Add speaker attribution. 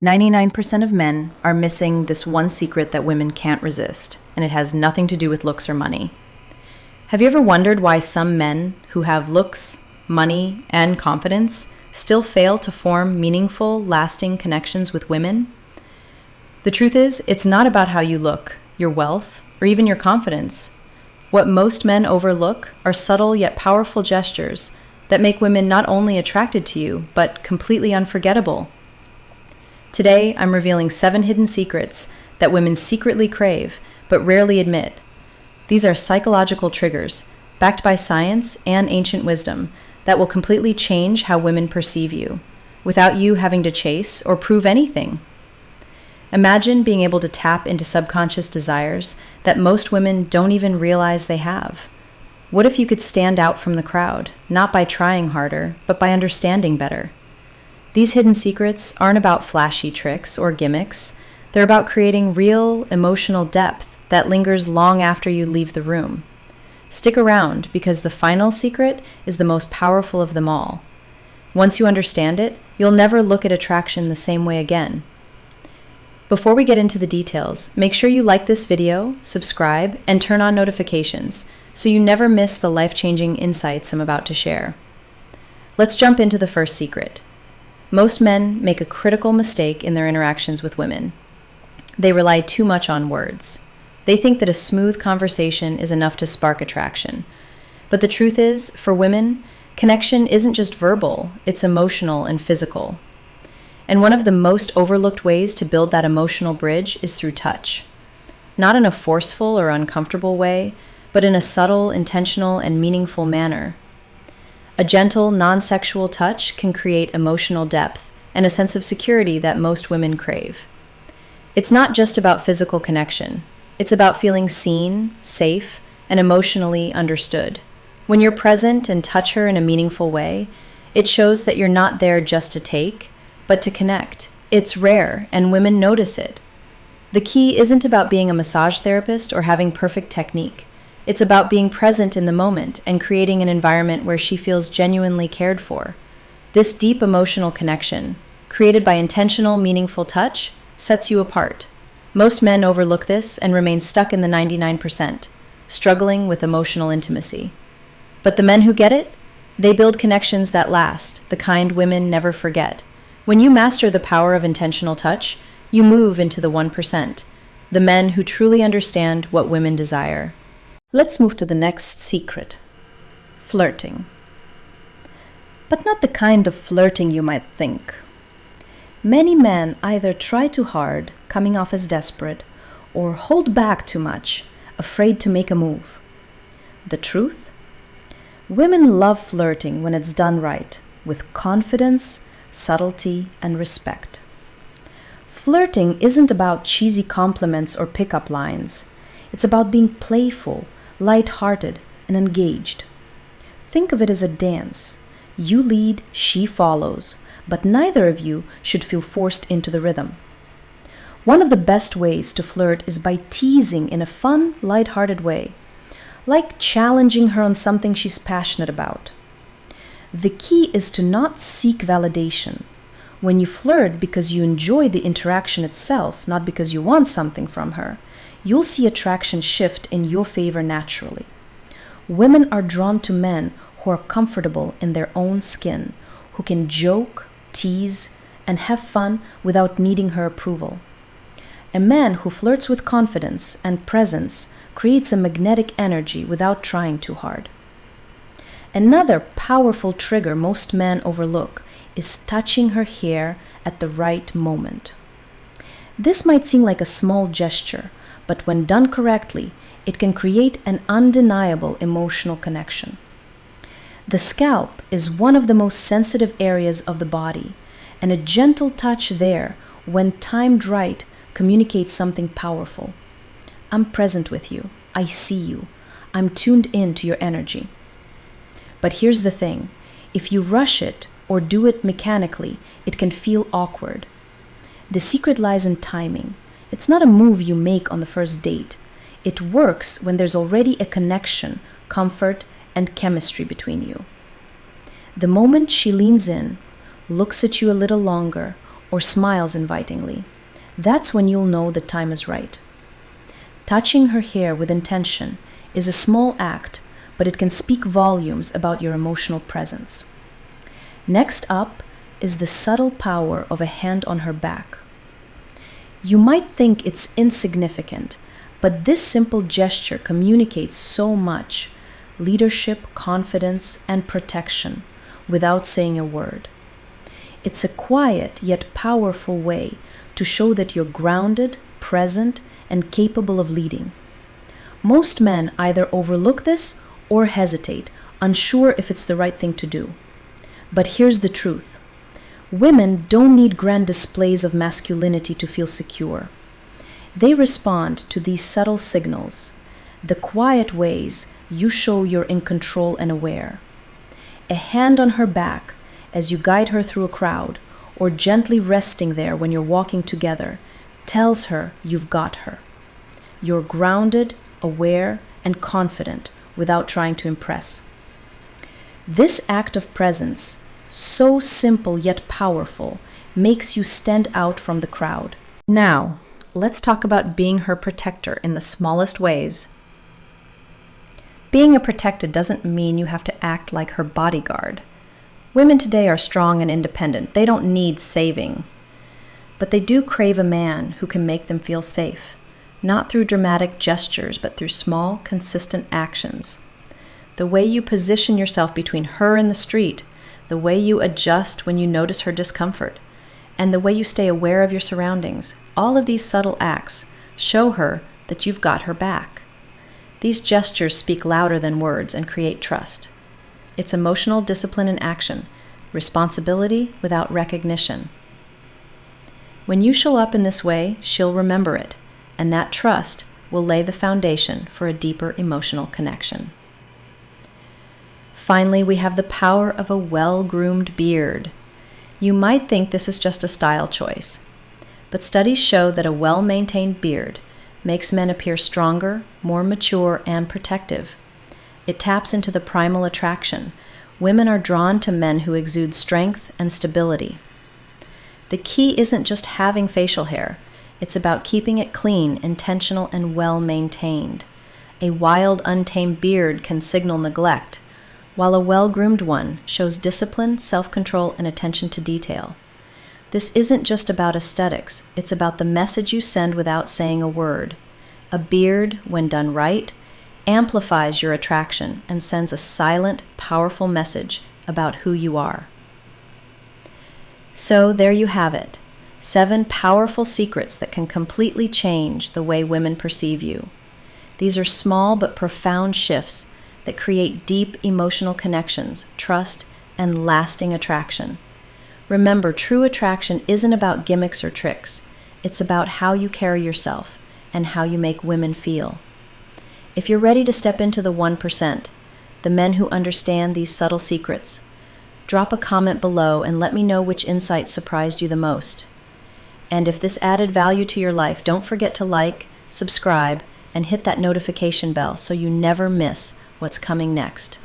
Speaker 1: 99% of men are missing this one secret that women can't resist, and it has nothing to do with looks or money. Have you ever wondered why some men who have looks, money, and confidence still fail to form meaningful, lasting connections with women? The truth is, it's not about how you look, your wealth, or even your confidence. What most men overlook are subtle yet powerful gestures that make women not only attracted to you, but completely unforgettable. Today, I'm revealing 7 hidden secrets that women secretly crave, but rarely admit. These are psychological triggers, backed by science and ancient wisdom, that will completely change how women perceive you, without you having to chase or prove anything. Imagine being able to tap into subconscious desires that most women don't even realize they have. What if you could stand out from the crowd, not by trying harder, but by understanding better? These hidden secrets aren't about flashy tricks or gimmicks. They're about creating real emotional depth that lingers long after you leave the room. Stick around, because the final secret is the most powerful of them all. Once you understand it, you'll never look at attraction the same way again. Before we get into the details, make sure you like this video, subscribe, and turn on notifications so you never miss the life-changing insights I'm about to share. Let's jump into the first secret. Most men make a critical mistake in their interactions with women. They rely too much on words. They think that a smooth conversation is enough to spark attraction. But the truth is, for women, connection isn't just verbal, it's emotional and physical. And one of the most overlooked ways to build that emotional bridge is through touch. Not in a forceful or uncomfortable way, but in a subtle, intentional, and meaningful manner. A gentle, non-sexual touch can create emotional depth and a sense of security that most women crave. It's not just about physical connection. It's about feeling seen, safe, and emotionally understood. When you're present and touch her in a meaningful way, it shows that you're not there just to take, but to connect. It's rare, and women notice it. The key isn't about being a massage therapist or having perfect technique. It's about being present in the moment and creating an environment where she feels genuinely cared for. This deep emotional connection, created by intentional, meaningful touch, sets you apart. Most men overlook this and remain stuck in the 99%, struggling with emotional intimacy. But the men who get it, they build connections that last, the kind women never forget. When you master the power of intentional touch, you move into the 1%, the men who truly understand what women desire. Let's move to the next secret. Flirting. But not the kind of flirting you might think. Many men either try too hard, coming off as desperate, or hold back too much, afraid to make a move. The truth? Women love flirting when it's done right, with confidence, subtlety, and respect. Flirting isn't about cheesy compliments or pickup lines. It's about being playful, light-hearted, and engaged. Think of it as a dance. You lead, she follows, but neither of you should feel forced into the rhythm. One of the best ways to flirt is by teasing in a fun, light-hearted way, like challenging her on something she's passionate about. The key is to not seek validation. When you flirt because you enjoy the interaction itself, not because you want something from her, you'll see attraction shift in your favor naturally. Women are drawn to men who are comfortable in their own skin, who can joke, tease, and have fun without needing her approval. A man who flirts with confidence and presence creates a magnetic energy without trying too hard. Another powerful trigger most men overlook is touching her hair at the right moment. This might seem like a small gesture, but when done correctly, it can create an undeniable emotional connection. The scalp is one of the most sensitive areas of the body, and a gentle touch there, when timed right, communicates something powerful. I'm present with you. I see you. I'm tuned in to your energy. But here's the thing. If you rush it or do it mechanically, it can feel awkward. The secret lies in timing. It's not a move you make on the first date. It works when there's already a connection, comfort, and chemistry between you. The moment she leans in, looks at you a little longer, or smiles invitingly. That's when you'll know the time is right. Touching her hair with intention is a small act, but it can speak volumes about your emotional presence. Next up is the subtle power of a hand on her back. You might think it's insignificant, but this simple gesture communicates so much: leadership, confidence, and protection without saying a word. It's a quiet yet powerful way to show that you're grounded, present, and capable of leading. Most men either overlook this or hesitate, unsure if it's the right thing to do. But here's the truth. Women don't need grand displays of masculinity to feel secure. They respond to these subtle signals, the quiet ways you show you're in control and aware. A hand on her back as you guide her through a crowd, or gently resting there when you're walking together, tells her you've got her. You're grounded, aware, and confident without trying to impress. This act of presence, so simple yet powerful, makes you stand out from the crowd. Now, let's talk about being her protector in the smallest ways. Being a protector doesn't mean you have to act like her bodyguard. Women today are strong and independent. They don't need saving. But they do crave a man who can make them feel safe, not through dramatic gestures, but through small, consistent actions. The way you position yourself between her and the street, the way you adjust when you notice her discomfort, and the way you stay aware of your surroundings, all of these subtle acts show her that you've got her back. These gestures speak louder than words and create trust. It's emotional discipline in action, responsibility without recognition. When you show up in this way, she'll remember it, and that trust will lay the foundation for a deeper emotional connection. Finally, we have the power of a well-groomed beard. You might think this is just a style choice, but studies show that a well-maintained beard makes men appear stronger, more mature, and protective. It taps into the primal attraction. Women are drawn to men who exude strength and stability. The key isn't just having facial hair. It's about keeping it clean, intentional, and well-maintained. A wild, untamed beard can signal neglect, while a well-groomed one shows discipline, self-control, and attention to detail. This isn't just about aesthetics. It's about the message you send without saying a word. A beard, when done right, amplifies your attraction and sends a silent, powerful message about who you are. So there you have it. 7 powerful secrets that can completely change the way women perceive you. These are small but profound shifts that create deep emotional connections, trust, and lasting attraction. Remember, true attraction isn't about gimmicks or tricks. It's about how you carry yourself and how you make women feel. If you're ready to step into the 1%, the men who understand these subtle secrets, drop a comment below and let me know which insight surprised you the most. And if this added value to your life, don't forget to like, subscribe, and hit that notification bell so you never miss what's coming next.